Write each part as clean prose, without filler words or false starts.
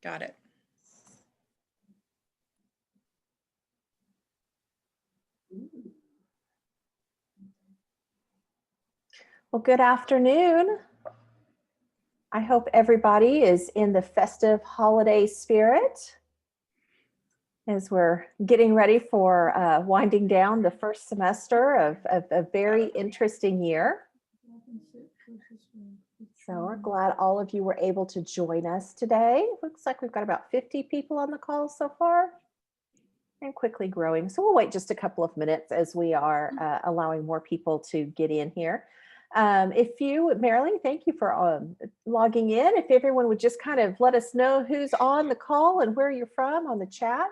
Got it. Well, good afternoon. I hope everybody is in the festive holiday spirit as we're getting ready for winding down the first semester of a very interesting year. So we're glad all of you were able to join us today. Looks like we've got about 50 people on the call so far and quickly growing. So we'll wait just a couple of minutes as we are allowing more people to get in here. Marilyn, thank you for logging in. If everyone would just kind of let us know who's on the call and where you're from on the chat,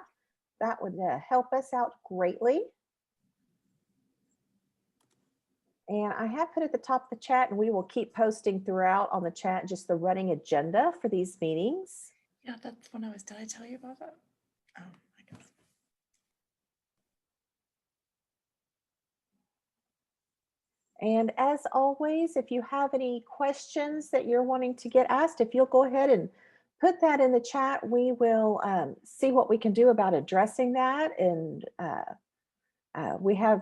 that would help us out greatly. And I have put at the top of the chat, and we will keep posting throughout on the chat just the running agenda for these meetings. Yeah, that's when did I tell you about that? Oh, I guess. And as always, if you have any questions that you're wanting to get asked, if you'll go ahead and put that in the chat, we will see what we can do about addressing that. And we have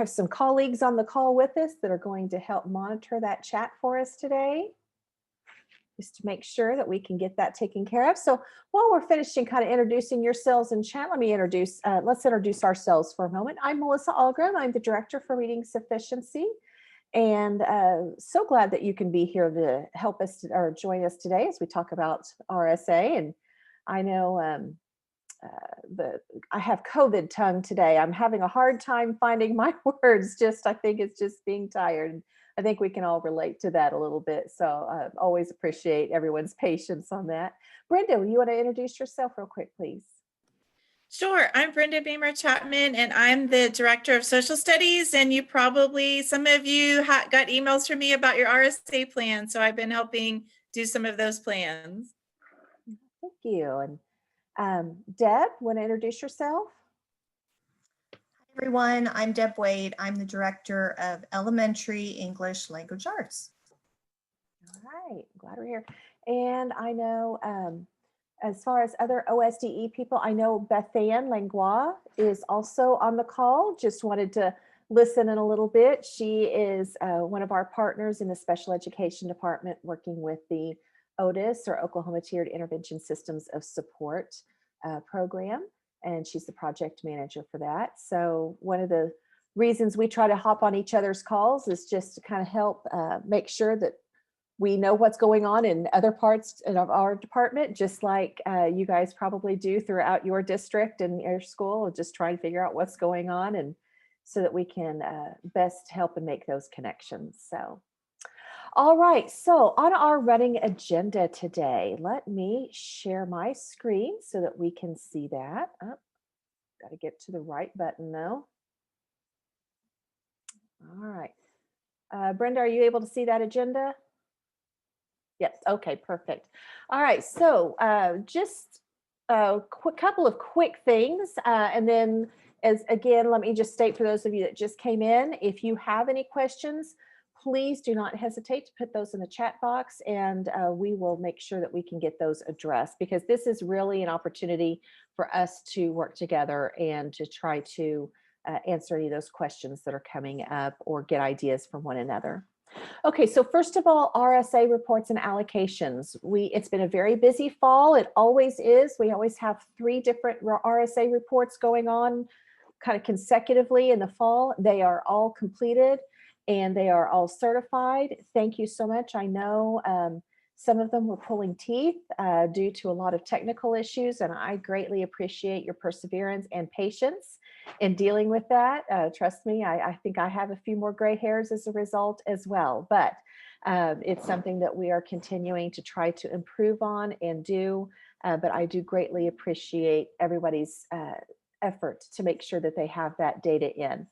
some colleagues on the call with us that are going to help monitor that chat for us today, just to make sure that we can get that taken care of. So while we're finishing kind of introducing yourselves in chat, let's introduce ourselves for a moment. I'm Melissa Algram. I'm the Director for Readingsufficiency. And so glad that you can be here to help us or join us today as we talk about RSA. And I know I have COVID tongue today. I'm having a hard time finding my words. I think it's just being tired. I think we can all relate to that a little bit. So I always appreciate everyone's patience on that. Brenda, you want to introduce yourself real quick, please? Sure. I'm Brenda Beamer Chapman, and I'm the Director of Social Studies. And some of you got emails from me about your RSA plan. So I've been helping do some of those plans. Thank you. And Deb, want to introduce yourself? Hi, everyone. I'm Deb Wade. I'm the Director of Elementary English Language Arts. All right. Glad we're here. And I know as far as other OSDE people, I know Bethanne Langlois is also on the call. Just wanted to listen in a little bit. She is one of our partners in the special education department working with the OTIS, or Oklahoma Tiered Intervention Systems of Support program. And she's the project manager for that. So one of the reasons we try to hop on each other's calls is just to kind of help make sure that we know what's going on in other parts of our department, just like you guys probably do throughout your district and your school, just trying to figure out what's going on, and so that we can best help and make those connections. So, all right, so on our running agenda today, let me share my screen so that we can see that. Oh, got to get to the right button though. All right. Brenda, are you able to see that agenda? Yes, okay, perfect. All right, so just a couple of quick things. And then let me just state for those of you that just came in, if you have any questions, please do not hesitate to put those in the chat box, and we will make sure that we can get those addressed, because this is really an opportunity for us to work together and to try to answer any of those questions that are coming up or get ideas from one another. Okay, so first of all, RSA reports and allocations. It's been a very busy fall. It always is. We always have 3 different RSA reports going on kind of consecutively in the fall. They are all completed and they are all certified. Thank you so much. I know some of them were pulling teeth due to a lot of technical issues, and I greatly appreciate your perseverance and patience in dealing with that. Trust me, I think I have a few more gray hairs as a result as well, but it's something that we are continuing to try to improve on and do, but I do greatly appreciate everybody's effort to make sure that they have that data in.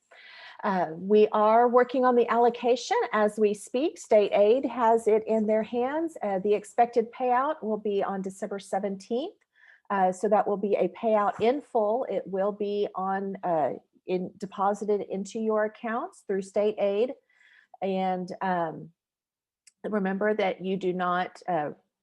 We are working on the allocation as we speak. State aid has it in their hands. The expected payout will be on December 17th. So that will be a payout in full. It will be deposited into your accounts through state aid. And remember that you do not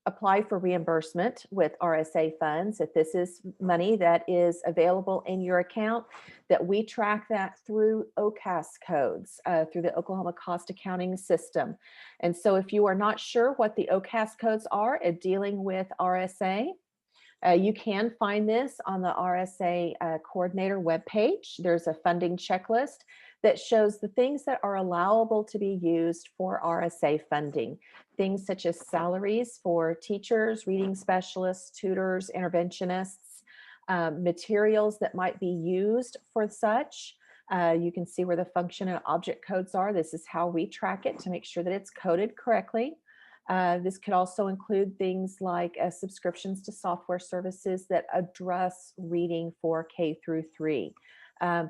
apply for reimbursement with RSA funds. If this is money that is available in your account, that we track that through OCAS codes, through the Oklahoma Cost Accounting System. And so if you are not sure what the OCAS codes are at dealing with RSA, you can find this on the RSA coordinator webpage. There's a funding checklist that shows the things that are allowable to be used for RSA funding. Things such as salaries for teachers, reading specialists, tutors, interventionists, materials that might be used for such. You can see where the function and object codes are. This is how we track it to make sure that it's coded correctly. This could also include things like subscriptions to software services that address reading for K through 3.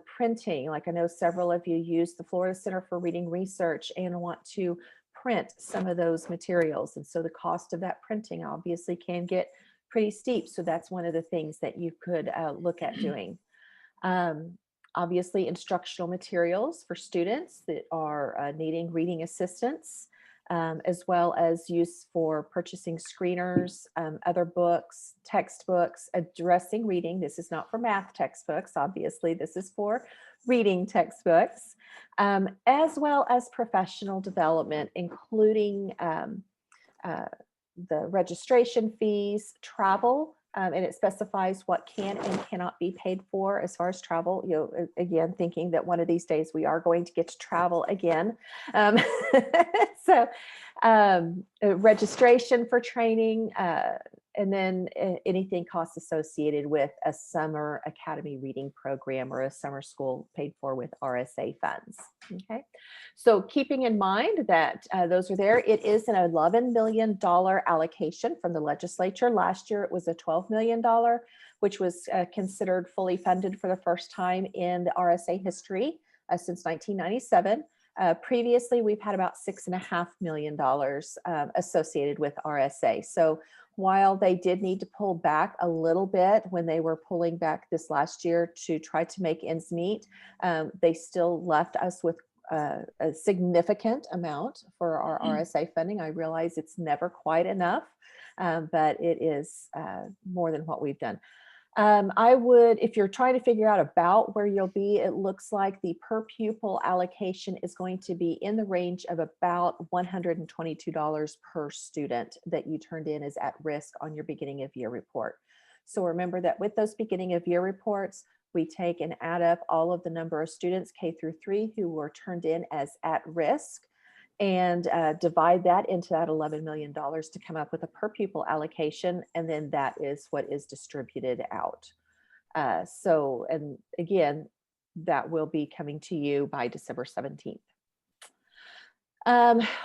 Printing, like I know several of you use the Florida Center for Reading Research and want to print some of those materials. And so the cost of that printing obviously can get pretty steep. So that's one of the things that you could look at doing. Obviously, instructional materials for students that are needing reading assistance. As well as use for purchasing screeners, other books, textbooks, addressing reading. This is not for math textbooks, obviously, this is for reading textbooks, as well as professional development, including the registration fees, travel, and it specifies what can and cannot be paid for as far as travel. You know, again, thinking that one of these days we are going to get to travel again. So registration for training, and then anything costs associated with a summer academy reading program or a summer school paid for with RSA funds. Okay, so keeping in mind that those are there, it is an $11 million allocation from the legislature. Last year it was a $12 million, which was considered fully funded for the first time in the RSA history since 1997. Previously, we've had about $6.5 million associated with RSA. So while they did need to pull back a little bit when they were pulling back this last year to try to make ends meet, they still left us with a significant amount for our RSA funding. I realize it's never quite enough, but it is more than what we've done. I would, if you're trying to figure out about where you'll be, it looks like the per pupil allocation is going to be in the range of about $122 per student that you turned in as at risk on your beginning of year report. So remember that with those beginning of year reports, we take and add up all of the number of students K through 3 who were turned in as at risk, and divide that into that $11 million to come up with a per pupil allocation. And then that is what is distributed out. So, and again, that will be coming to you by December 17th.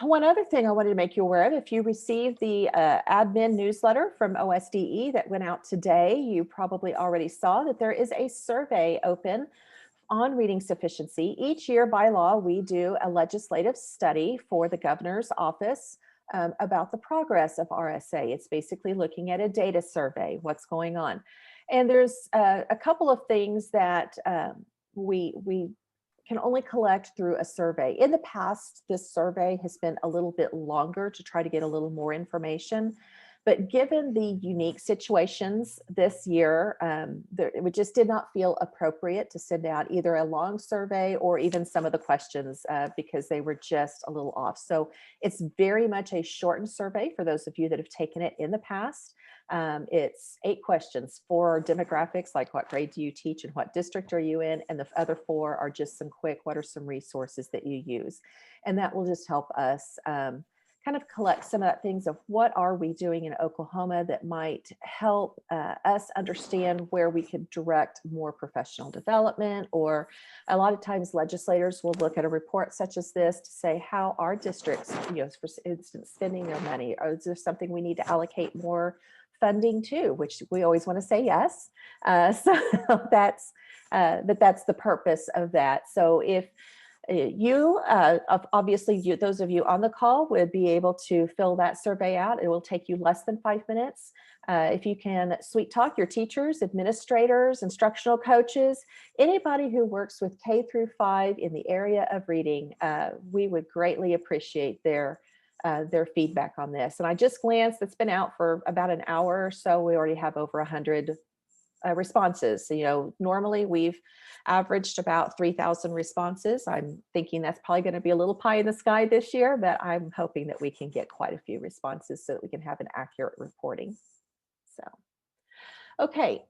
One other thing I wanted to make you aware of, if you received the admin newsletter from OSDE that went out today, you probably already saw that there is a survey open on reading sufficiency. Each year by law, we do a legislative study for the governor's office about the progress of RSA. It's basically looking at a data survey, what's going on. And there's a couple of things that we can only collect through a survey. In the past, this survey has been a little bit longer to try to get a little more information. But given the unique situations this year, it just did not feel appropriate to send out either a long survey or even some of the questions because they were just a little off. So it's very much a shortened survey for those of you that have taken it in the past. It's 8 questions, 4 demographics, like what grade do you teach and what district are you in? And the other 4 are just some quick, what are some resources that you use? And that will just help us kind of collect some of that things of what are we doing in Oklahoma that might help us understand where we could direct more professional development. Or a lot of times legislators will look at a report such as this to say how our districts, you know, for instance, spending their money, or is there something we need to allocate more funding to, which we always want to say yes. So that's the purpose of that. So if you, obviously, those of you on the call would be able to fill that survey out. It will take you less than 5 minutes. If you can sweet talk your teachers, administrators, instructional coaches, anybody who works with K through 5 in the area of reading, we would greatly appreciate their their feedback on this. And I just glanced, it's been out for about an hour or so. We already have over 100 responses. So, you know, normally we've averaged about 3,000 responses. I'm thinking that's probably going to be a little pie in the sky this year, but I'm hoping that we can get quite a few responses so that we can have an accurate reporting. So, okay,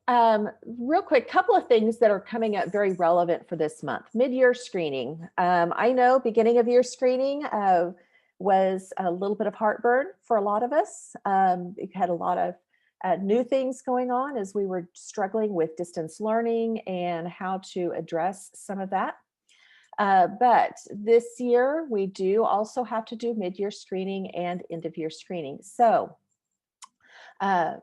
real quick, couple of things that are coming up very relevant for this month. Mid-year screening. I know beginning of year screening was a little bit of heartburn for a lot of us. We had a lot of new things going on as we were struggling with distance learning and how to address some of that. But this year we do also have to do mid-year screening and end-of-year screening. So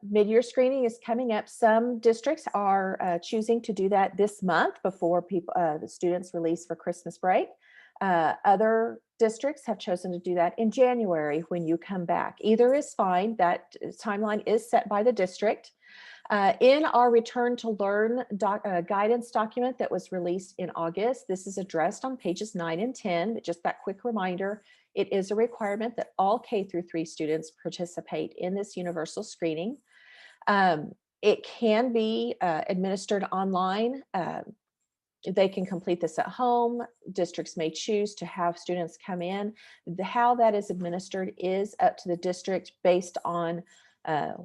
mid-year screening is coming up. Some districts are choosing to do that this month before the students release for Christmas break. Other districts have chosen to do that in January when you come back. Either is fine. That timeline is set by the district. In our Return to Learn guidance document that was released in August, this is addressed on pages 9 and 10. Just that quick reminder, it is a requirement that all K through 3 students participate in this universal screening. It can be administered online. They can complete this at home. Districts may choose to have students come in. How that is administered is up to the district based on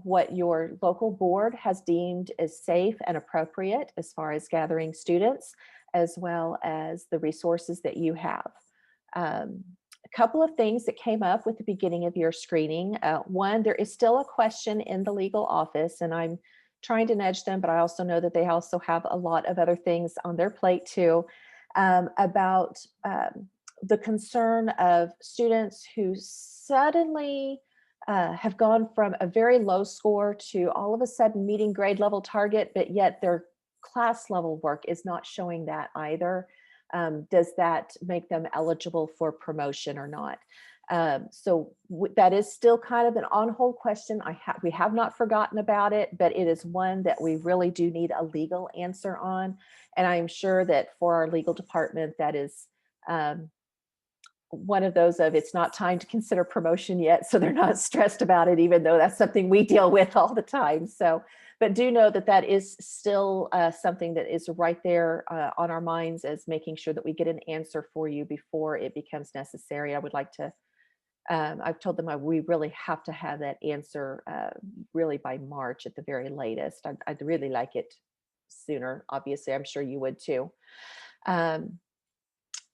what your local board has deemed as safe and appropriate as far as gathering students, as well as the resources that you have. A couple of things that came up with the beginning of year screening. One, there is still a question in the legal office, and I'm trying to nudge them, but I also know that they also have a lot of other things on their plate too, about the concern of students who suddenly have gone from a very low score to all of a sudden meeting grade level target, but yet their class level work is not showing that either. Does that make them eligible for promotion or not? So that is still kind of an on-hold question. We have not forgotten about it, but it is one that we really do need a legal answer on. And I'm sure that for our legal department, that is one of those of it's not time to consider promotion yet. So they're not stressed about it, even though that's something we deal with all the time. So, but do know that that is still something that is right there on our minds as making sure that we get an answer for you before it becomes necessary. I would like to I've told them we really have to have that answer really by March at the very latest. I'd really like it sooner. Obviously, I'm sure you would too.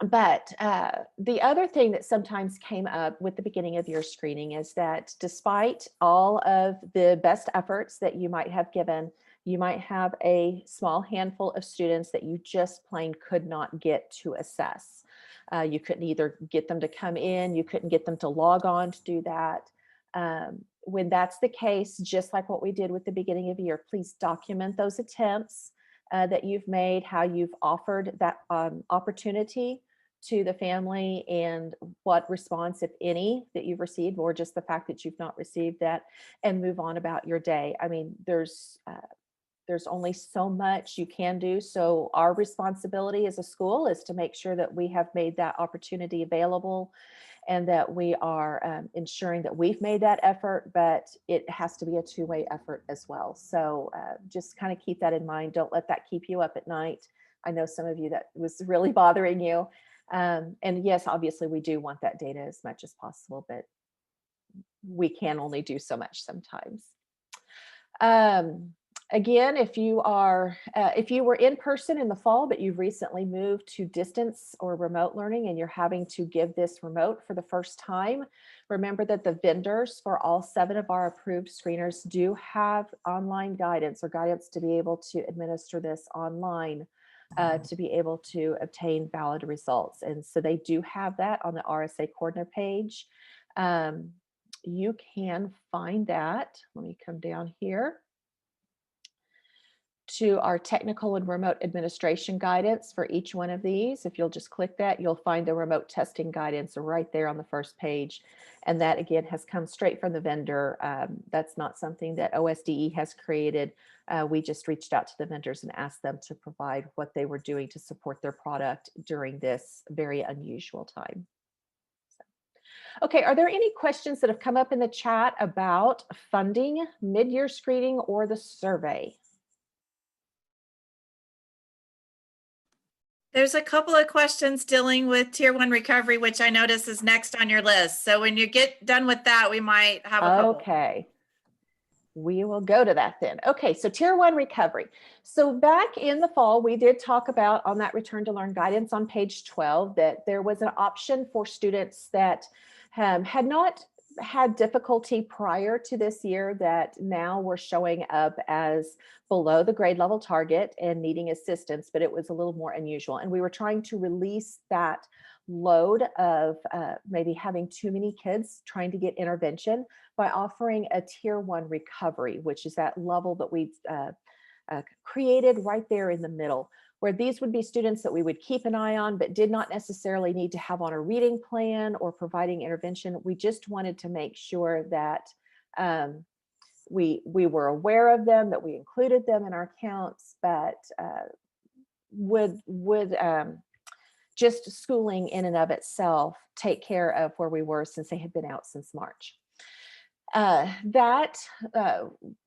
But the other thing that sometimes came up with the beginning of your screening is that despite all of the best efforts that you might have given, you might have a small handful of students that you just plain could not get to assess. You couldn't either get them to come in, you couldn't get them to log on to do that. When that's the case, just like what we did with the beginning of the year, please document those attempts that you've made, how you've offered that opportunity to the family, and what response, if any, that you've received, or just the fact that you've not received that, and move on about your day. I mean, there's only so much you can do. So our responsibility as a school is to make sure that we have made that opportunity available and that we are ensuring that we've made that effort, but it has to be a two-way effort as well. So just kind of keep that in mind. Don't let that keep you up at night. I know some of you that was really bothering you. And yes, obviously we do want that data as much as possible, but we can only do so much sometimes. Again, if you were in person in the fall, but you've recently moved to distance or remote learning and you're having to give this remote for the first time, remember that the vendors for all 7 of our approved screeners do have online guidance or guidance to be able to administer this online to be able to obtain valid results. And so they do have that on the RSA coordinator page. You can find that. Let me come down here to our technical and remote administration guidance for each one of these. If you'll just click that, you'll find the remote testing guidance right there on the first page. And that again has come straight from the vendor. That's not something that OSDE has created. We just reached out to the vendors and asked them to provide what they were doing to support their product during this very unusual time. Okay, are there any questions that have come up in the chat about funding, mid-year screening, or the survey? There's a couple of questions dealing with Tier 1 recovery, which I notice is next on your list. So when you get done with that, we might have a couple. Okay. We will go to that then. Okay, so Tier 1 recovery. So back in the fall, we did talk about on that return to learn guidance on page 12 that there was an option for students that had not had difficulty prior to this year that now were showing up as below the grade level target and needing assistance, but it was a little more unusual. And we were trying to release that load of maybe having too many kids trying to get intervention by offering a Tier 1 recovery, which is that level that we've created right there in the middle, where these would be students that we would keep an eye on, but did not necessarily need to have on a reading plan or providing intervention. We just wanted to make sure that we were aware of them, that we included them in our counts, but would just schooling in and of itself take care of where we were since they had been out since March. That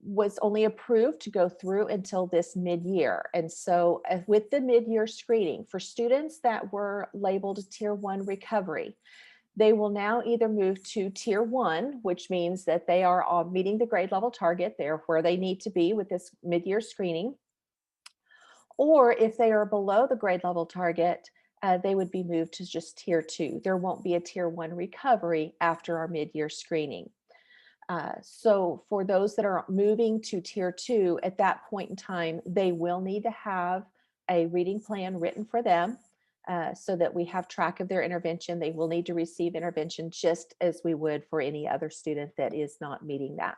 was only approved to go through until this mid-year. And so with the mid-year screening for students that were labeled Tier 1 recovery, they will now either move to Tier 1, which means that they are all meeting the grade level target. They're where they need to be with this mid-year screening. Or if they are below the grade level target, they would be moved to just Tier 2. There won't be a Tier 1 recovery after our mid-year screening. So for those that are moving to Tier 2, at that point in time, they will need to have a reading plan written for them so that we have track of their intervention. They will need to receive intervention just as we would for any other student that is not meeting that.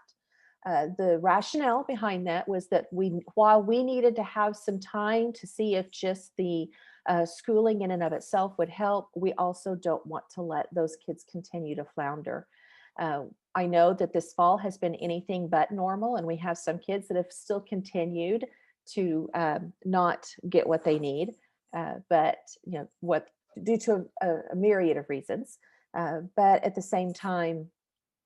The rationale behind that was that while we needed to have some time to see if just the schooling in and of itself would help, we also don't want to let those kids continue to flounder. I know that this fall has been anything but normal, and we have some kids that have still continued to not get what they need, but due to a myriad of reasons. But at the same time,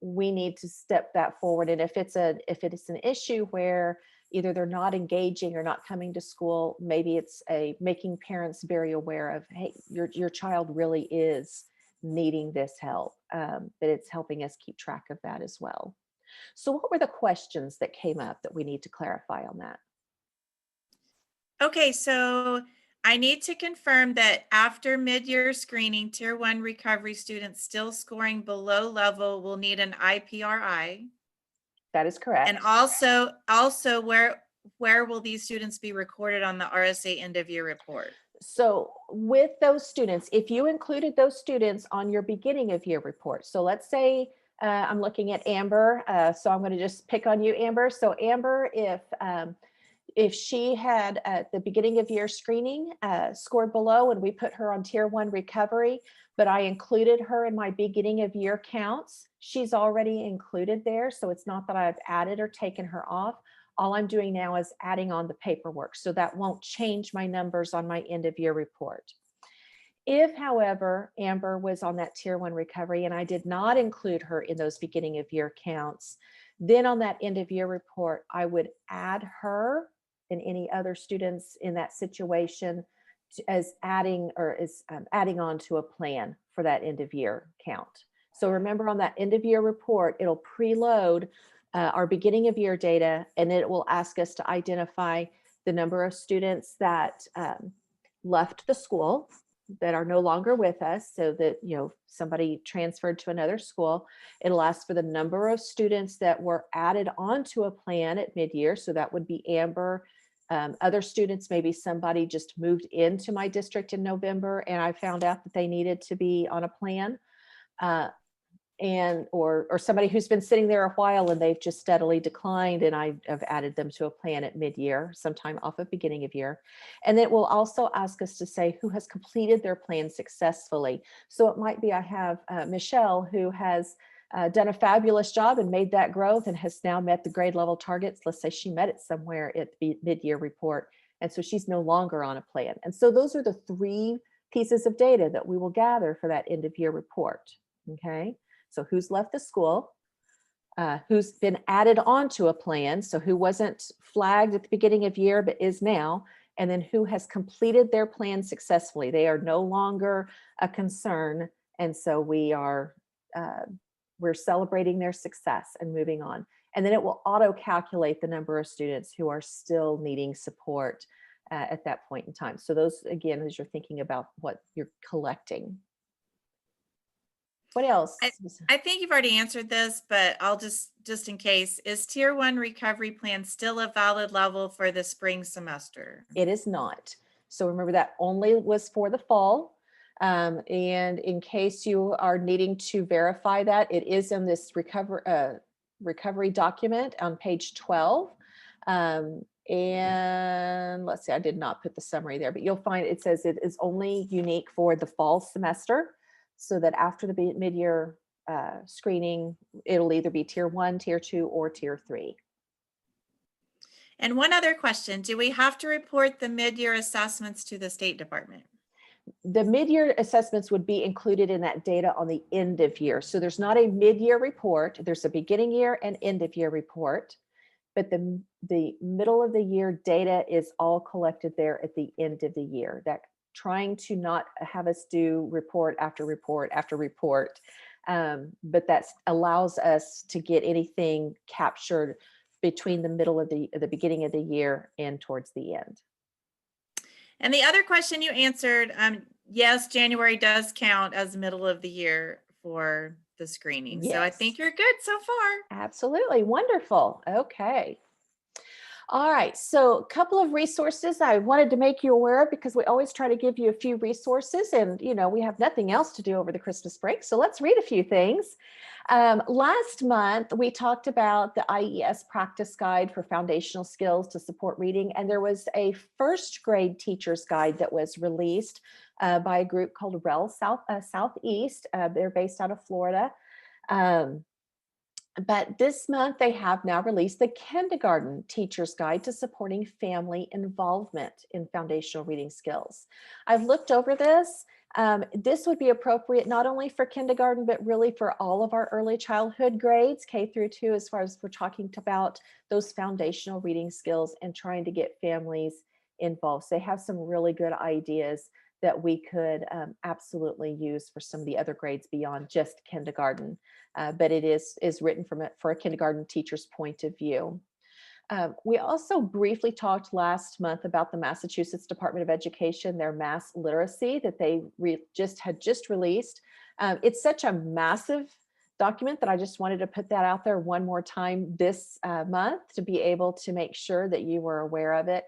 we need to step that forward. And if it is an issue where either they're not engaging or not coming to school, maybe it's making parents very aware of, hey, your child really is needing this help, but it's helping us keep track of that as well. So what were the questions that came up that we need to clarify on that? Okay, so I need to confirm that after mid-year screening, Tier 1 recovery students still scoring below level will need an IPRI. That is correct. And also where will these students be recorded on the RSA end of year report? So with those students, if you included those students on your beginning of year report, so let's say I'm looking at Amber, so I'm going to just pick on you, Amber. So Amber, if she had at the beginning of year screening scored below and we put her on Tier 1 recovery, but I included her in my beginning of year counts, she's already included there. So it's not that I've added or taken her off. All I'm doing now is adding on the paperwork, so that won't change my numbers on my end of year report. If, however, Amber was on that Tier 1 recovery and I did not include her in those beginning of year counts, then on that end of year report, I would add her and any other students in that situation as adding on to a plan for that end of year count. So remember, on that end of year report, it'll preload our beginning of year data, and it will ask us to identify the number of students that left the school, that are no longer with us, so that somebody transferred to another school. It'll ask for the number of students that were added onto a plan at mid-year, so that would be Amber. Other students, maybe somebody just moved into my district in November and I found out that they needed to be on a plan. Or somebody who's been sitting there a while and they've just steadily declined, and I have added them to a plan at mid-year, sometime off of beginning of year. And it will also ask us to say who has completed their plan successfully. So it might be I have Michelle, who has done a fabulous job and made that growth and has now met the grade level targets. Let's say she met it somewhere at the mid-year report, and so she's no longer on a plan. And so those are the three pieces of data that we will gather for that end of year report. Okay. So who's left the school, who's been added onto a plan, so who wasn't flagged at the beginning of year but is now, and then who has completed their plan successfully. They are no longer a concern, and so we're celebrating their success and moving on. And then it will auto-calculate the number of students who are still needing support at that point in time. So those, again, as you're thinking about what you're collecting. What else? I think you've already answered this, but I'll just in case, is Tier 1 recovery plan still a valid level for the spring semester? It is not. So remember, that only was for the fall. And in case you are needing to verify that, it is in this recovery document on page 12. And let's see, I did not put the summary there, but you'll find it says it is only unique for the fall semester, so that after the mid-year screening, it'll either be Tier 1, Tier 2, or Tier 3. And one other question, do we have to report the mid-year assessments to the State Department? The mid-year assessments would be included in that data on the end of year. So there's not a mid-year report. There's a beginning year and end of year report, but the middle of the year data is all collected there at the end of the year. That trying to not have us do report after report after report, but that allows us to get anything captured between the middle of the beginning of the year and towards the end. And the other question you answered, yes, January does count as middle of the year for the screening. Yes. So I think you're good so far. Absolutely. Wonderful. Okay. All right, so a couple of resources I wanted to make you aware of, because we always try to give you a few resources, and we have nothing else to do over the Christmas break, so let's read a few things. Last month, we talked about the IES practice guide for foundational skills to support reading, and there was a first grade teacher's guide that was released by a group called REL Southeast. They're based out of Florida. But this month, they have now released the Kindergarten Teacher's Guide to Supporting Family Involvement in Foundational Reading Skills. I've looked over this. This would be appropriate not only for kindergarten, but really for all of our early childhood grades, K through 2, as far as we're talking about those foundational reading skills and trying to get families involved. So they have some really good ideas that we could absolutely use for some of the other grades beyond just kindergarten. But it is written for a kindergarten teacher's point of view. We also briefly talked last month about the Massachusetts Department of Education, their mass literacy that they had just released. It's such a massive document that I just wanted to put that out there one more time this month to be able to make sure that you were aware of it.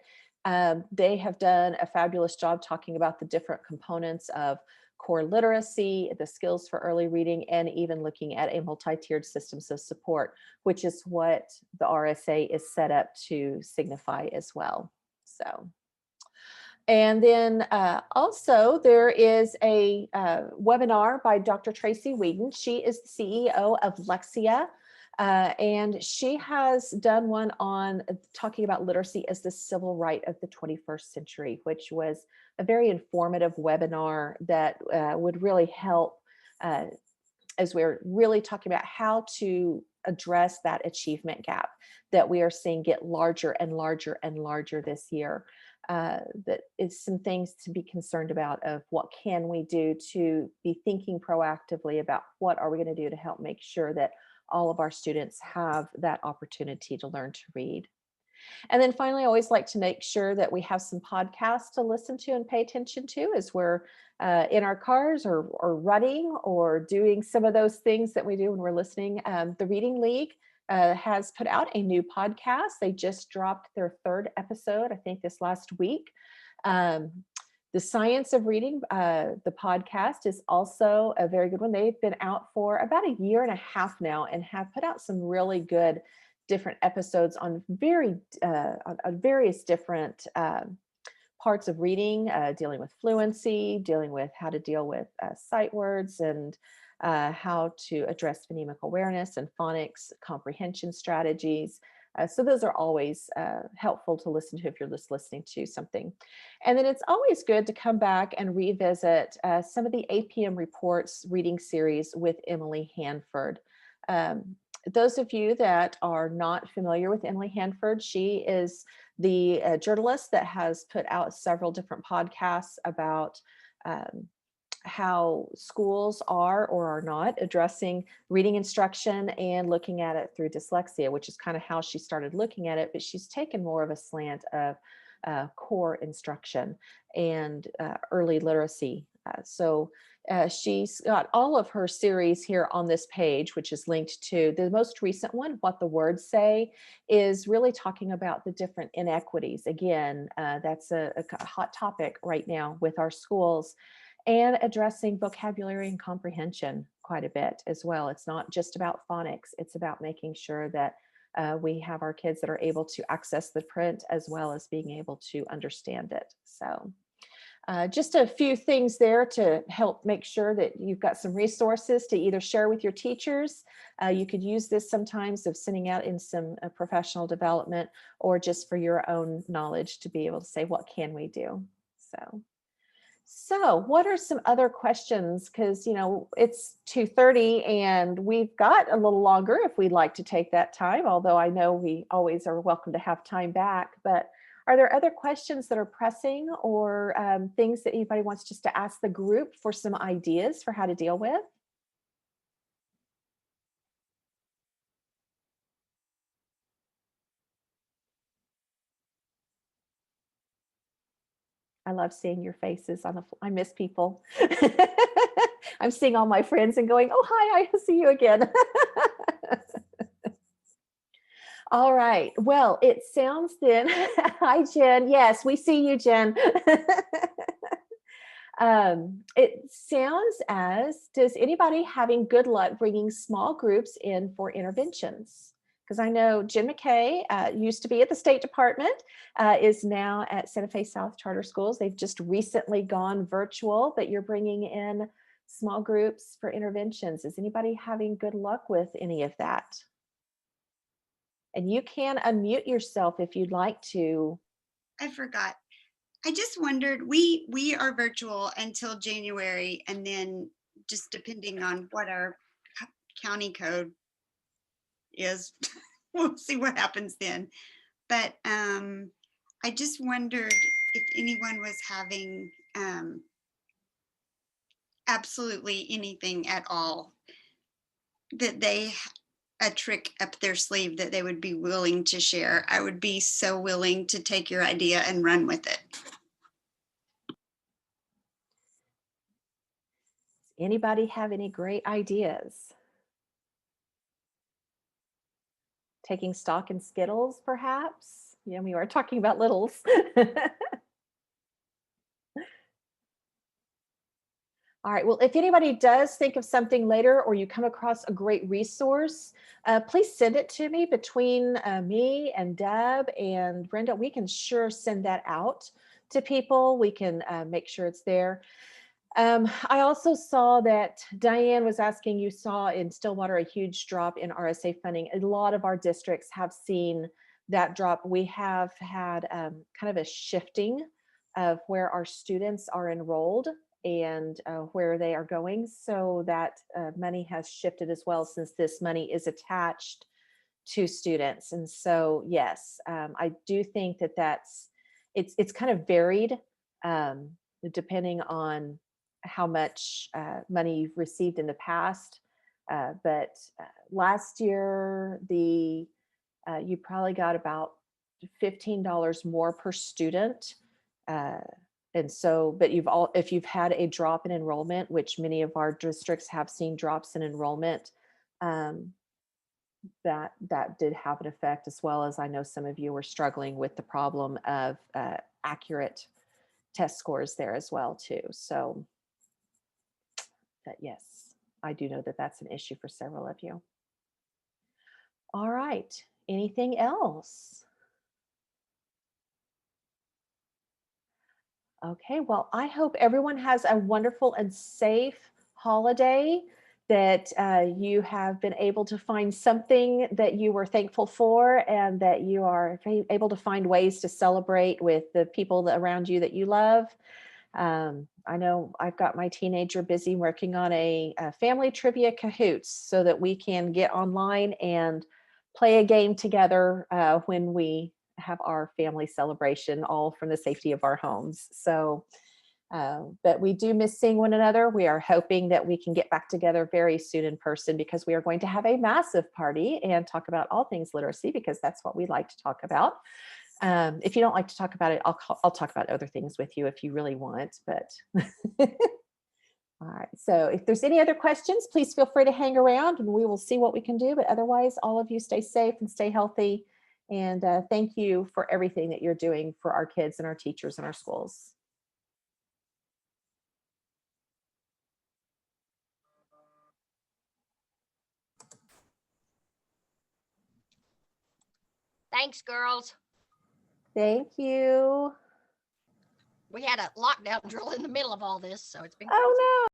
They have done a fabulous job talking about the different components of core literacy, the skills for early reading, and even looking at a multi-tiered systems of support, which is what the RSA is set up to signify as well. So, and then also there is a webinar by Dr. Tracy Whedon. She is the CEO of Lexia. And she has done one on talking about literacy as the civil right of the 21st century, which was a very informative webinar that would really help as we're really talking about how to address that achievement gap that we are seeing get larger and larger and larger this year. That is some things to be concerned about of what can we do to be thinking proactively about what are we going to do to help make sure that all of our students have that opportunity to learn to read. And then finally, I always like to make sure that we have some podcasts to listen to and pay attention to as we're in our cars or running or doing some of those things that we do when we're listening. The Reading League has put out a new podcast. They just dropped their 3rd episode, I think this last week. The Science of Reading, the podcast, is also a very good one. They've been out for about a year and a half now and have put out some really good different episodes on on various different parts of reading, dealing with fluency, dealing with how to deal with sight words, and how to address phonemic awareness and phonics comprehension strategies. So those are always helpful to listen to if you're just listening to something. And then it's always good to come back and revisit some of the APM Reports reading series with Emily Hanford. Those of you that are not familiar with Emily Hanford, she is the journalist that has put out several different podcasts about how schools are or are not addressing reading instruction and looking at it through dyslexia, which is kind of how she started looking at it, but she's taken more of a slant of core instruction and early literacy. She's got all of her series here on this page, which is linked to the most recent one, What the Words Say, is really talking about the different inequities. Again, that's a hot topic right now with our schools, and addressing vocabulary and comprehension quite a bit as well. It's not just about phonics, it's about making sure that we have our kids that are able to access the print as well as being able to understand it. So just a few things there to help make sure that you've got some resources to either share with your teachers. You could use this sometimes of sending out in some professional development, or just for your own knowledge to be able to say, what can we do? So what are some other questions? Because, you know, it's 2:30 and we've got a little longer if we'd like to take that time, although I know we always are welcome to have time back. But are there other questions that are pressing, or things that anybody wants just to ask the group for some ideas for how to deal with? I love seeing your faces on the, I miss people. I'm seeing all my friends and going, oh, hi, I see you again. All right. Well, it sounds then. Hi, Jen. Yes, we see you, Jen. It sounds as, does anybody having good luck bringing small groups in for interventions? Because I know Jen McKay used to be at the State Department, is now at Santa Fe South Charter Schools. They've just recently gone virtual, but you're bringing in small groups for interventions. Is anybody having good luck with any of that? And you can unmute yourself if you'd like to. I forgot. I just wondered, we are virtual until January, and then just depending on what our county code is, we'll see what happens then. But I just wondered if anyone was having absolutely anything at all that they, a trick up their sleeve that they would be willing to share. I would be so willing to take your idea and run with it. Anybody have any great ideas? Taking stock in Skittles, perhaps? Yeah, we are talking about littles. All right, well, if anybody does think of something later, or you come across a great resource, please send it to me. Between me and Deb and Brenda, we can sure send that out to people. We can make sure it's there. I also saw that Diane was asking, you saw in Stillwater a huge drop in RSA funding. A lot of our districts have seen that drop. We have had kind of a shifting of where our students are enrolled and where they are going. So that money has shifted as well, since this money is attached to students. And so, yes, I do think that it's kind of varied depending on how much money you've received in the past. But last year, you probably got about $15 more per student. And so, but if you've had a drop in enrollment, which many of our districts have seen drops in enrollment, that did have an effect, as well as I know some of you were struggling with the problem of accurate test scores there as well too. So, but yes, I do know that that's an issue for several of you. All right, anything else? Okay, well, I hope everyone has a wonderful and safe holiday. that you have been able to find something that you were thankful for, and that you are able to find ways to celebrate with the people around you that you love. I know I've got my teenager busy working on a family trivia Kahoots so that we can get online and play a game together when we have our family celebration, all from the safety of our homes. So, but we do miss seeing one another. We are hoping that we can get back together very soon in person, because we are going to have a massive party and talk about all things literacy, because that's what we like to talk about. If you don't like to talk about it, I'll talk about other things with you if you really want, but all right. So if there's any other questions, please feel free to hang around and we will see what we can do. But otherwise, all of you stay safe and stay healthy. And thank you for everything that you're doing for our kids and our teachers and our schools. Thanks, girls. Thank you. We had a lockdown drill in the middle of all this, so it's been Oh, no.